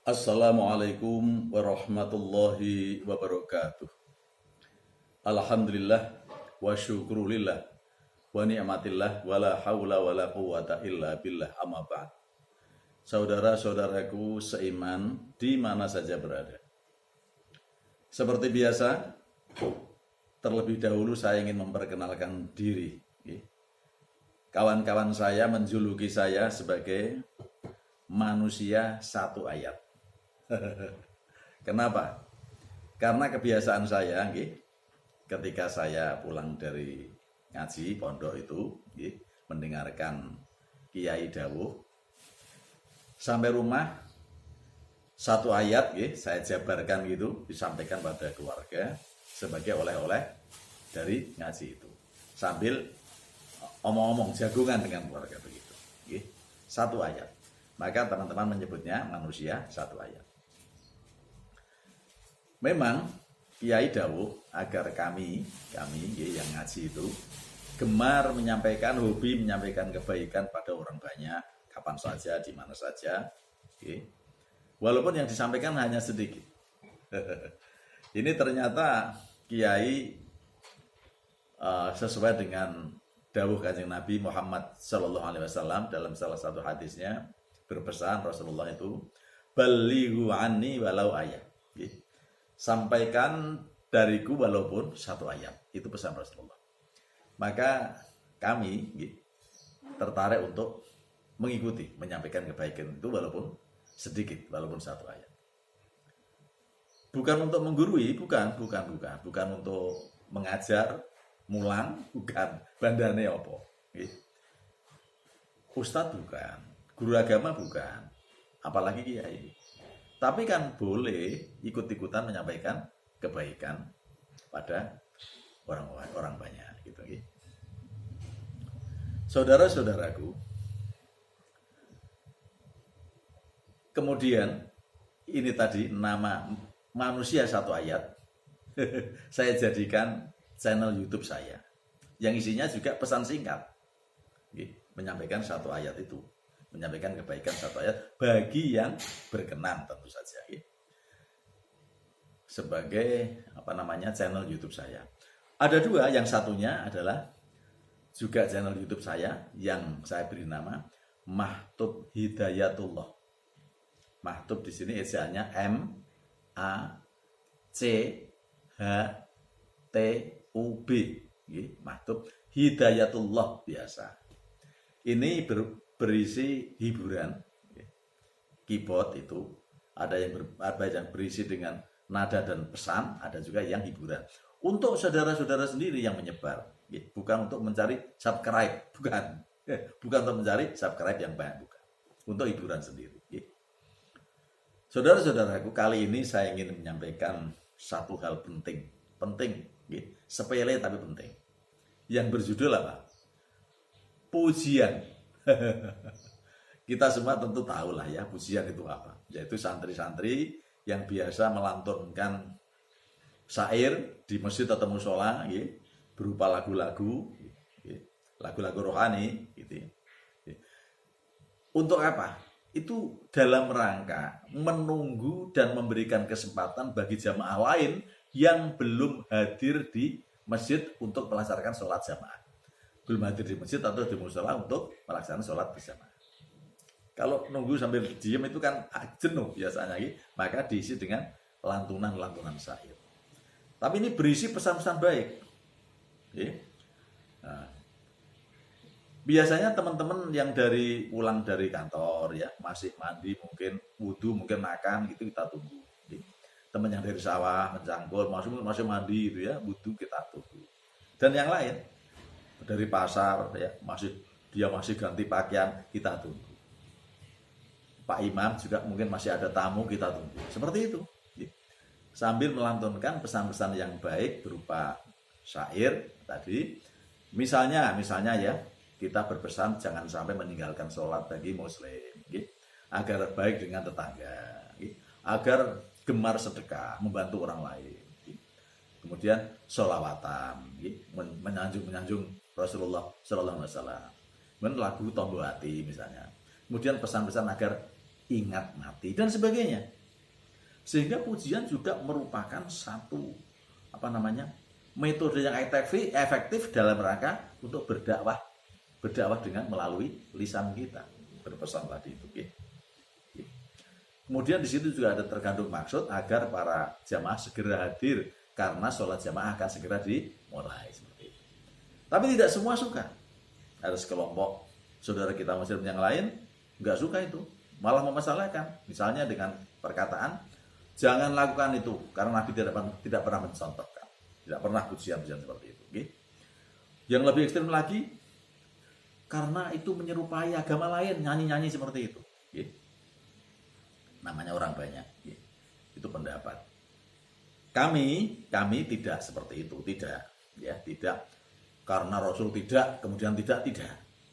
Assalamualaikum warahmatullahi wabarakatuh. Alhamdulillah wa syukrulillah wa ni'matillah wa la hawla wa la quwata illa billah amma ba'd. Saudara-saudaraku seiman di mana saja berada. Seperti biasa, terlebih dahulu saya ingin memperkenalkan diri. Kawan-kawan saya menjuluki saya sebagai manusia satu ayat. Kenapa? Karena kebiasaan saya, ketika saya pulang dari ngaji pondok itu, mendengarkan Kiai dawuh, sampai rumah satu ayat, saya jabarkan gitu, disampaikan pada keluarga sebagai oleh-oleh dari ngaji itu, sambil omong-omong jagungan dengan keluarga begitu. Satu ayat. Maka teman-teman menyebutnya manusia satu ayat. Memang Kiai dawuh agar kami yang ngaji itu gemar menyampaikan, hobi menyampaikan kebaikan pada orang banyak, kapan saja, di mana saja. Walaupun yang disampaikan hanya sedikit. Ini ternyata Kiai sesuai dengan dawuh Kanjeng Nabi Muhammad SAW dalam salah satu hadisnya berpesan Rasulullah itu, balighu anni walau ayat. Sampaikan dariku walaupun satu ayat. Itu pesan Rasulullah. Maka kami tertarik untuk mengikuti, menyampaikan kebaikan itu walaupun sedikit, walaupun satu ayat. Bukan untuk menggurui, bukan untuk mengajar, mulang, bukan. Bandane opo. Ustadz bukan, guru agama bukan, apalagi kiai. Tapi kan boleh ikut-ikutan menyampaikan kebaikan pada orang banyak gitu. Saudara-saudaraku, kemudian ini tadi nama manusia satu ayat saya jadikan channel YouTube saya yang isinya juga pesan singkat, menyampaikan satu ayat itu, menyampaikan kebaikan satu ayat bagi yang berkenan tentu saja, sebagai channel YouTube saya. Ada dua, yang satunya adalah juga channel YouTube saya yang saya beri nama Mahtub Hidayatullah. Mahtub di sini ejaannya MACHTUB, Mahtub Hidayatullah biasa. Ini berisi hiburan, keyboard itu ada yang berisi dengan nada dan pesan, ada juga yang hiburan. Untuk saudara-saudara sendiri yang menyebar, bukan untuk mencari subscribe, bukan untuk mencari subscribe yang banyak, bukan. Untuk hiburan sendiri. Saudara-saudaraku, kali ini saya ingin menyampaikan satu hal penting, sepele tapi penting, yang berjudul apa? Pujian. Kita semua tentu tahu lah ya, pujian itu apa, yaitu santri-santri yang biasa melantunkan syair di masjid atau musola, berupa lagu-lagu rohani, gitu. Untuk apa? Itu dalam rangka menunggu dan memberikan kesempatan bagi jamaah lain yang belum hadir di masjid untuk melaksanakan sholat jamaah, belum hadir di masjid atau di musola untuk melaksanakan sholat berjamaah. Kalau nunggu sambil diem itu kan jenuh biasanya, maka diisi dengan lantunan syair. Tapi ini berisi pesan-pesan baik. Nah, biasanya teman-teman yang pulang dari kantor, ya masih mandi, mungkin wudhu, mungkin makan, gitu kita tunggu. Teman yang dari sawah mencangkul masih mandi gitu ya, wudhu, kita tunggu. Dan yang lain dari pasar, ya dia masih ganti pakaian, kita tunggu. Pak Imam juga mungkin masih ada tamu, kita tunggu. Seperti itu. Sambil melantunkan pesan-pesan yang baik berupa syair tadi. Misalnya ya, kita berpesan jangan sampai meninggalkan sholat bagi muslim, agar baik dengan tetangga, agar gemar sedekah, membantu orang lain. Kemudian sholawatan, menyanjung Rasulullah Sallallahu Alaihi Wasallam. Kemudian lagu Tombo Hati misalnya. Kemudian pesan-pesan agar ingat mati dan sebagainya. Sehingga pujian juga merupakan satu metode yang efektif dalam rangka untuk berdakwah dengan melalui lisan kita, berpesan tadi itu. Kemudian di situ juga ada terkandung maksud agar para jamaah segera hadir karena sholat jamaah akan segera dimulai seperti itu. Tapi tidak semua suka. Ada sekelompok saudara kita muslim yang lain nggak suka itu, malah memasalahkan. Misalnya dengan perkataan jangan lakukan itu karena Nabi tidak pernah mencontohkan, tidak pernah pujian seperti itu. Yang lebih ekstrim lagi, karena itu menyerupai agama lain, nyanyi-nyanyi seperti itu. Namanya orang banyak. Itu pendapat. Kami tidak seperti itu, tidak. Karena Rasul tidak, kemudian tidak.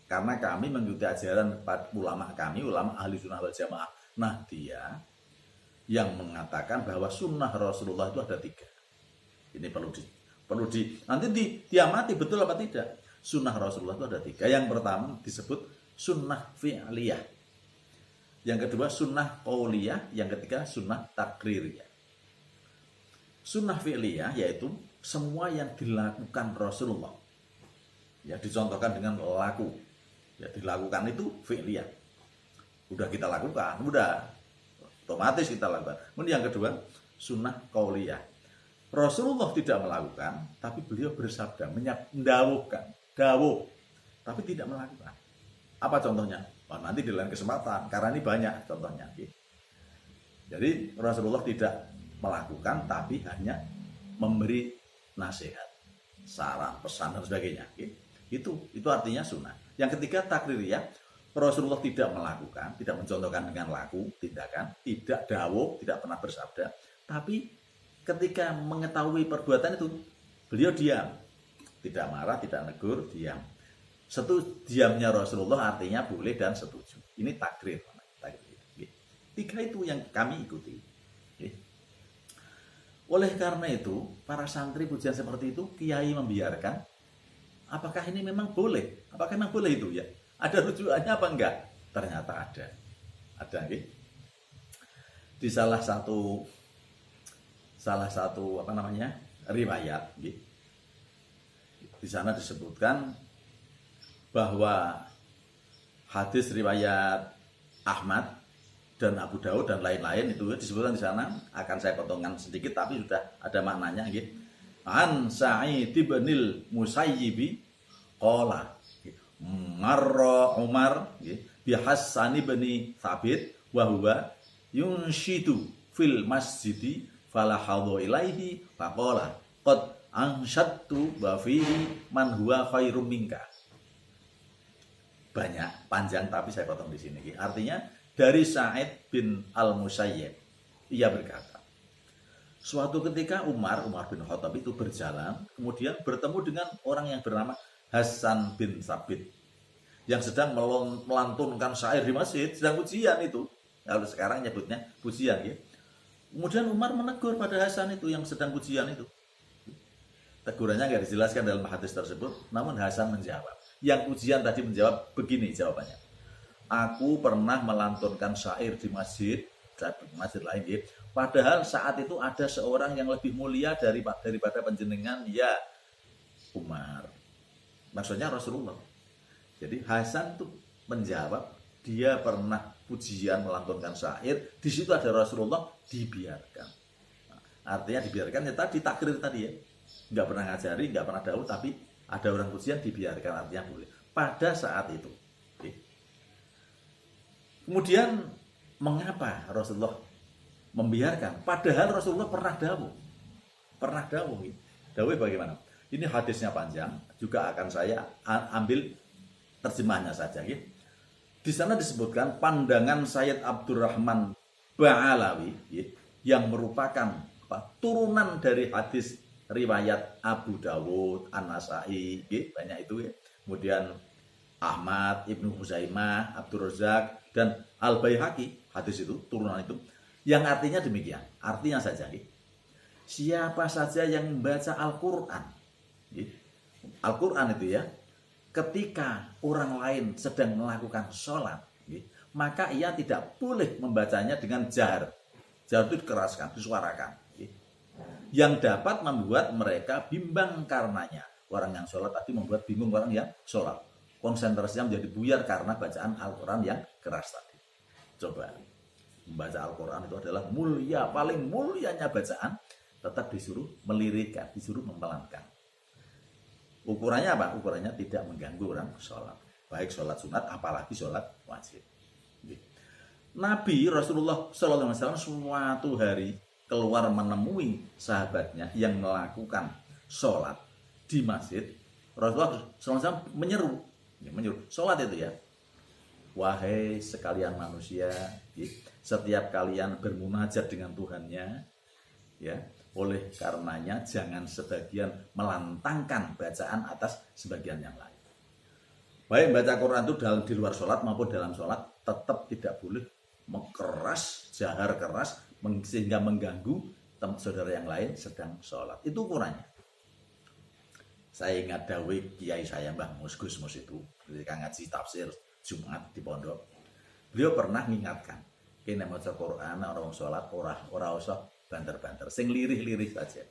Karena kami mengikuti ajaran ulama kami, ulama ahli sunnah wal jamaah. Nah, dia yang mengatakan bahwa sunnah Rasulullah itu ada 3. Ini perlu nanti diamati betul apa tidak. Sunnah Rasulullah itu ada 3. Yang pertama disebut sunnah fi'liyah. Yang kedua sunnah qauliyah, yang ketiga sunnah takririyah. Sunnah fi'liyah yaitu semua yang dilakukan Rasulullah. Ya, dicontohkan dengan laku. Ya, dilakukan itu fi'liyah. Udah kita lakukan, otomatis kita lakukan. Kemudian yang kedua sunnah qauliyah. Rasulullah tidak melakukan, tapi beliau bersabda, dawuh, tapi tidak melakukan. Apa contohnya? Nanti di lain kesempatan, karena ini banyak contohnya. Jadi Rasulullah tidak melakukan, tapi hanya memberi nasihat, saran, pesan dan sebagainya. Itu artinya sunnah. Yang ketiga takririyah, Rasulullah tidak melakukan, tidak mencontohkan dengan laku, tindakan, tidak dawuh, tidak pernah bersabda, tapi ketika mengetahui perbuatan itu, beliau diam, tidak marah, tidak negur, diam. Diamnya Rasulullah artinya boleh dan setuju. Ini takrir. 3 itu yang kami ikuti. Oleh karena itu, para santri pujian seperti itu, kiai membiarkan. Apakah ini memang boleh? Apakah memang boleh itu ya? Ada rujukannya apa enggak? Ternyata ada. Di salah satu riwayat. Di sana disebutkan bahwa hadis riwayat Ahmad dan Abu Daud dan lain-lain itu disebutkan di sana, akan saya potongkan sedikit tapi sudah ada maknanya gitu. An Sa'id bin Musayyib qala marra Umar bi Hasan bin Thabit wa huwa yunshidu fil masjidi falahadhu ilaihi faqala qad anshadtu wa fihi man huwa khairum minka. Banyak, panjang, tapi saya potong di sini. Artinya dari Sa'id bin Al-Musayyib, ia berkata, suatu ketika Umar bin Khattab itu berjalan, kemudian bertemu dengan orang yang bernama Hasan bin Thabit, yang sedang melantunkan syair di masjid, sedang pujian itu. Kalau sekarang nyebutnya pujian. Kemudian Umar menegur pada Hasan itu yang sedang pujian itu. Tegurannya nggak dijelaskan dalam hadis tersebut, namun Hasan menjawab. Yang ujian tadi menjawab begini jawabannya. Aku pernah melantunkan syair di masjid lain. Padahal saat itu ada seorang yang lebih mulia daripada panjenengan, ya Umar. Maksudnya Rasulullah. Jadi Hasan itu menjawab, dia pernah pujian melantunkan syair, di situ ada Rasulullah, dibiarkan. Artinya dibiarkan ya tadi takrir tadi ya. Nggak pernah ngajari, nggak pernah dawuh, tapi ada orang pujian dibiarkan, artinya boleh pada saat itu. Kemudian mengapa Rasulullah membiarkan? Padahal Rasulullah pernah dawuh. Dawuh bagaimana? Ini hadisnya panjang, juga akan saya ambil terjemahnya saja. Di sana disebutkan pandangan Sayyid Abdurrahman Ba'alawi yang merupakan turunan dari hadis riwayat Abu Dawud, An-Nasai, banyak itu. Kemudian Ahmad, Ibnu Huzaimah, Abdur Razak, dan Al-Baihaqi, hadis itu, turunan itu, yang artinya demikian. Artinya saja, siapa saja yang membaca Al-Quran, Al-Quran itu ya, ketika orang lain sedang melakukan sholat, maka ia tidak boleh membacanya dengan jahar. Jahar itu dikeraskan, disuarakan. Yang dapat membuat mereka bimbang karenanya. Orang yang sholat tadi membuat bingung orang yang sholat. Konsentrasinya menjadi buyar karena bacaan Al-Quran yang keras tadi. Coba, membaca Al-Quran itu adalah mulia, paling mulianya bacaan, tetap disuruh melirikkan, disuruh memelankan. Ukurannya apa? Ukurannya tidak mengganggu orang sholat. Baik sholat sunat, apalagi sholat wajib. Nabi Rasulullah SAW suatu hari keluar menemui sahabatnya yang melakukan sholat di masjid. Rasulullah SAW menyeru, sholat itu ya. Wahai sekalian manusia, setiap kalian bermunajat dengan Tuhannya, ya. Oleh karenanya jangan sebagian melantangkan bacaan atas sebagian yang lain. Baik baca Quran itu di luar sholat maupun dalam sholat tetap tidak boleh keras, jahar keras sehingga mengganggu saudara yang lain sedang sholat. Itu ukurannya. Saya ingat dawuh kiai saya Mbah Mus itu ketika ngaji tafsir Jumat di pondok. Beliau pernah mengingatkan, kene maca Quran orang sholat ora usah banter-banter, sing lirih-lirih saja.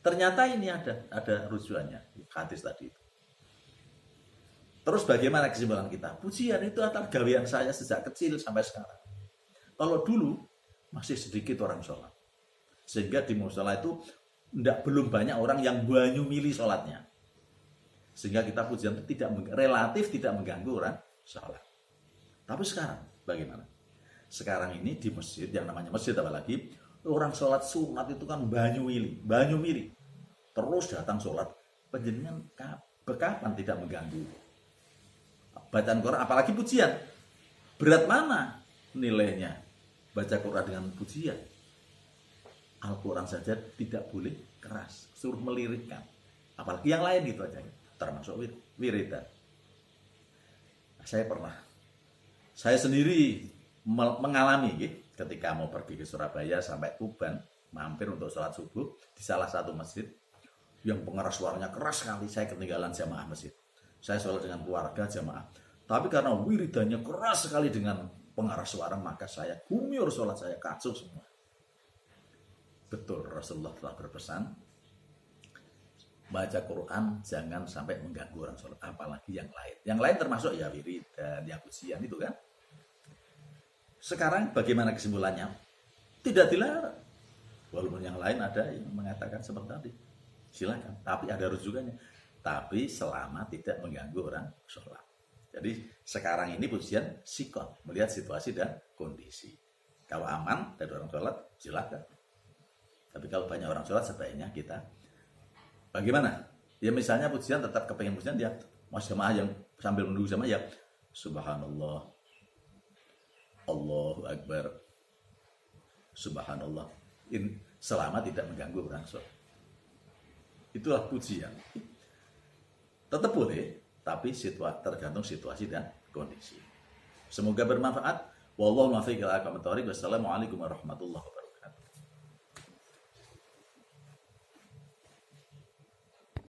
Ternyata ini ada rujukannya hadis tadi itu. Terus bagaimana kesimpulan kita? Pujian itu adalah gawean saya sejak kecil sampai sekarang. Kalau dulu masih sedikit orang sholat, sehingga di mushola itu belum banyak orang yang banyu milih sholatnya, sehingga kita pujian itu relatif tidak mengganggu orang sholat. Tapi sekarang bagaimana? Sekarang ini di masjid, yang namanya masjid apalagi, orang sholat sunat itu kan banyu mili. Terus datang sholat, penjenengan kapan tidak mengganggu bacaan Quran, apalagi pujian. Berat mana nilainya baca Quran dengan pujian? Al-Quran saja tidak boleh keras, suruh melirikkan. Apalagi yang lain gitu aja, termasuk wiridan. Saya sendiri mengalami ketika mau pergi ke Surabaya sampai Tuban, mampir untuk sholat subuh di salah satu masjid yang pengeras suaranya keras sekali. Saya ketinggalan jamaah masjid. Saya sholat dengan keluarga jamaah, tapi karena wiridannya keras sekali dengan pengeras suara, maka saya gumur sholat saya, kacau semua. Betul, Rasulullah telah berpesan, baca Quran jangan sampai mengganggu orang sholat, apalagi yang lain. Yang lain termasuk ya wiridan, ya pujian itu kan. Sekarang bagaimana kesimpulannya? Tidak dilarang. Walaupun yang lain ada yang mengatakan seperti tadi. Silakan, tapi ada rujukannya. Tapi selama tidak mengganggu orang sholat. Jadi sekarang ini pujian sikon, melihat situasi dan kondisi. Kalau aman dari orang sholat, silakan. Tapi kalau banyak orang sholat, sebaiknya kita bagaimana? Ya misalnya pujian tetap kepengen pujian, dia mas jamaah yang sambil menunggu jamaah ya Subhanallah, Allahu Akbar, Subhanallah. Ini selama tidak mengganggu orang sholat. Itulah pujian. Tetap boleh, tapi tergantung situasi dan kondisi. Semoga bermanfaat. Wallahu muwaffiq ila aqwamit thoriq. Wassalamualaikum warahmatullahi wabarakatuh.